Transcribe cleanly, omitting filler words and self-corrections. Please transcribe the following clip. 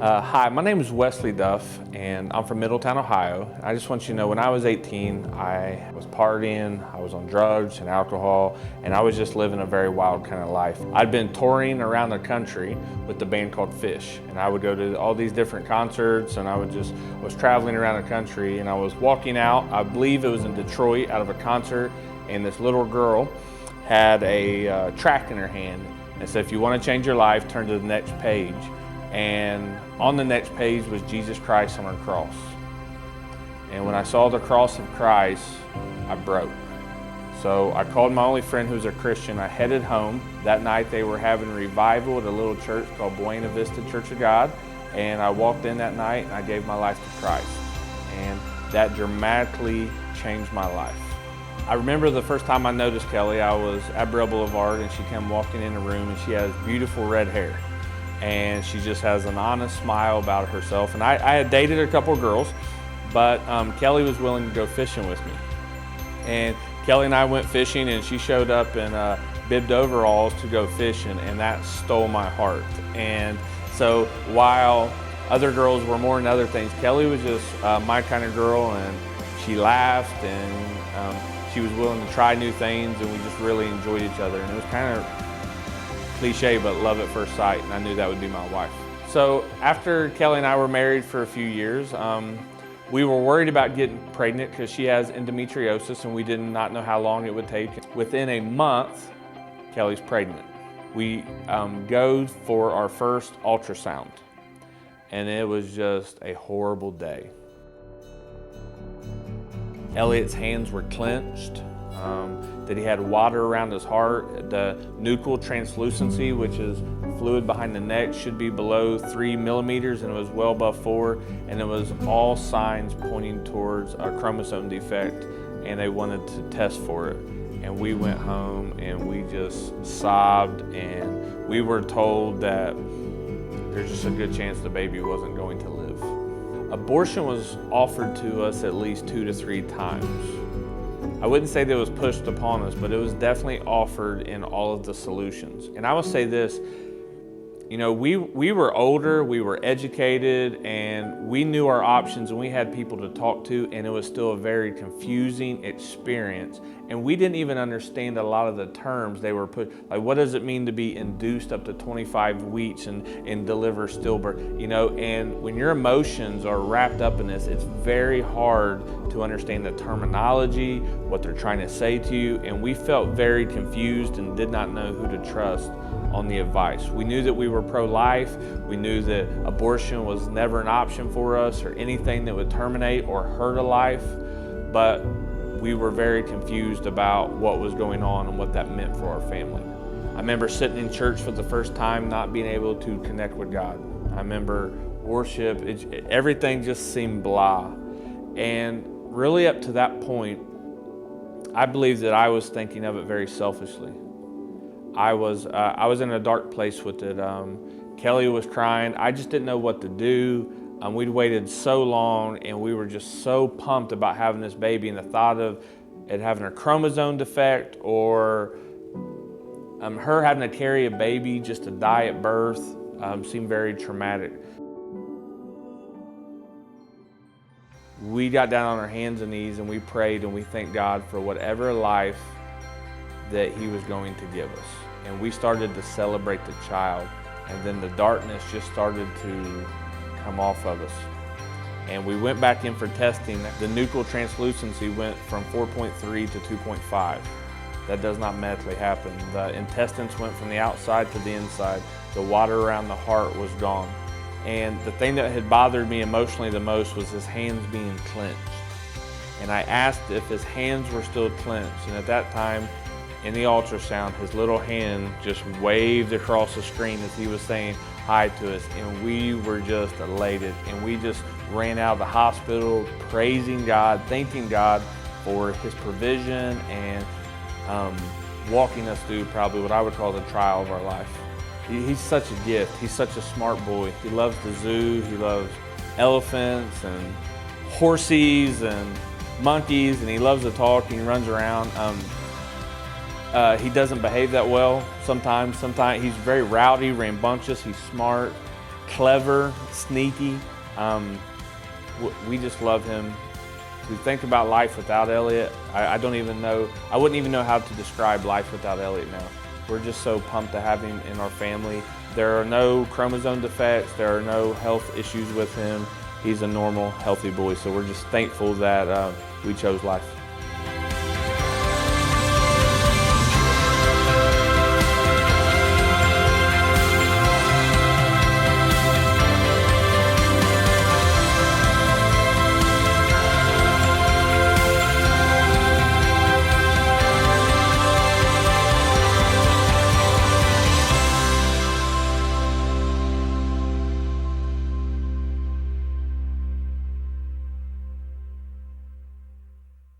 Hi, my name is Wesley Duff, and I'm from Middletown, Ohio. I just want you to know, when I was 18, I was partying, I was on drugs and alcohol, and I was just living a very wild kind of life. I'd been touring around the country with the band called Fish, and I would go to all these different concerts, and I was traveling around the country, and I was walking out, I believe it was in Detroit, out of a concert, and this little girl had a tract in her hand, and said, if you want to change your life, turn to the next page. And on the next page was Jesus Christ on a cross. And when I saw the cross of Christ, I broke. So I called my only friend who's a Christian. I headed home. That night they were having a revival at a little church called Buena Vista Church of God. And I walked in that night and I gave my life to Christ. And that dramatically changed my life. I remember the first time I noticed Kelly, I was at Brill Boulevard and she came walking in the room and she has beautiful red hair. And she just has an honest smile about herself. And I had dated a couple of girls, but Kelly was willing to go fishing with me. And Kelly and I went fishing, and she showed up in bibbed overalls to go fishing, and that stole my heart. And so while other girls were more than other things, Kelly was just my kind of girl, and she laughed, and she was willing to try new things, and we just really enjoyed each other. And it was kind of cliche, but love at first sight, and I knew that would be my wife. So after Kelly and I were married for a few years, we were worried about getting pregnant because she has endometriosis, and we did not know how long it would take. Within a month, Kelly's pregnant. We go for our first ultrasound, and it was just a horrible day. Elliot's hands were clenched. That he had water around his heart. The nuchal translucency, which is fluid behind the neck, should be below 3 millimeters, and it was well above 4, and it was all signs pointing towards a chromosome defect, and they wanted to test for it. And we went home and we just sobbed, and we were told that there's just a good chance the baby wasn't going to live. Abortion was offered to us at least 2 to 3 times. I wouldn't say that it was pushed upon us, but it was definitely offered in all of the solutions. And I will say this, you know, we were older, we were educated, and we knew our options, and we had people to talk to, and it was still a very confusing experience. And we didn't even understand a lot of the terms they were put, like what does it mean to be induced up to 25 weeks and deliver stillbirth, you know? And when your emotions are wrapped up in this, it's very hard to understand the terminology, what they're trying to say to you, and we felt very confused and did not know who to trust on the advice. We knew that we were pro-life, we knew that abortion was never an option for us or anything that would terminate or hurt a life, but we were very confused about what was going on and what that meant for our family. I remember sitting in church for the first time, not being able to connect with God. I remember worship, everything just seemed blah. And really up to that point, I believe that I was thinking of it very selfishly. I was in a dark place with it. Kelly was crying. I just didn't know what to do. We'd waited so long, and we were just so pumped about having this baby, and the thought of it having a chromosome defect or her having to carry a baby just to die at birth seemed very traumatic. We got down on our hands and knees and we prayed, and we thanked God for whatever life that He was going to give us. And we started to celebrate the child, and then the darkness just started to come off of us. And we went back in for testing. The nuchal translucency went from 4.3 to 2.5. That does not medically happen. The intestines went from the outside to the inside. The water around the heart was gone. And the thing that had bothered me emotionally the most was his hands being clenched. And I asked if his hands were still clenched. And at that time, in the ultrasound, his little hand just waved across the screen as he was saying hi to us. And we were just elated. And we just ran out of the hospital praising God, thanking God for His provision and walking us through probably what I would call the trial of our life. He's such a gift. He's such a smart boy. He loves the zoo. He loves elephants and horses and monkeys, and he loves to talk, and he runs around. He doesn't behave that well sometimes. Sometimes he's very rowdy, rambunctious. He's smart. clever, sneaky. We just love him. To think about life without Elliot, I don't even know, I wouldn't even know how to describe life without Elliot now. We're just so pumped to have him in our family. There are no chromosome defects, there are no health issues with him. He's a normal, healthy boy, so we're just thankful that we chose life.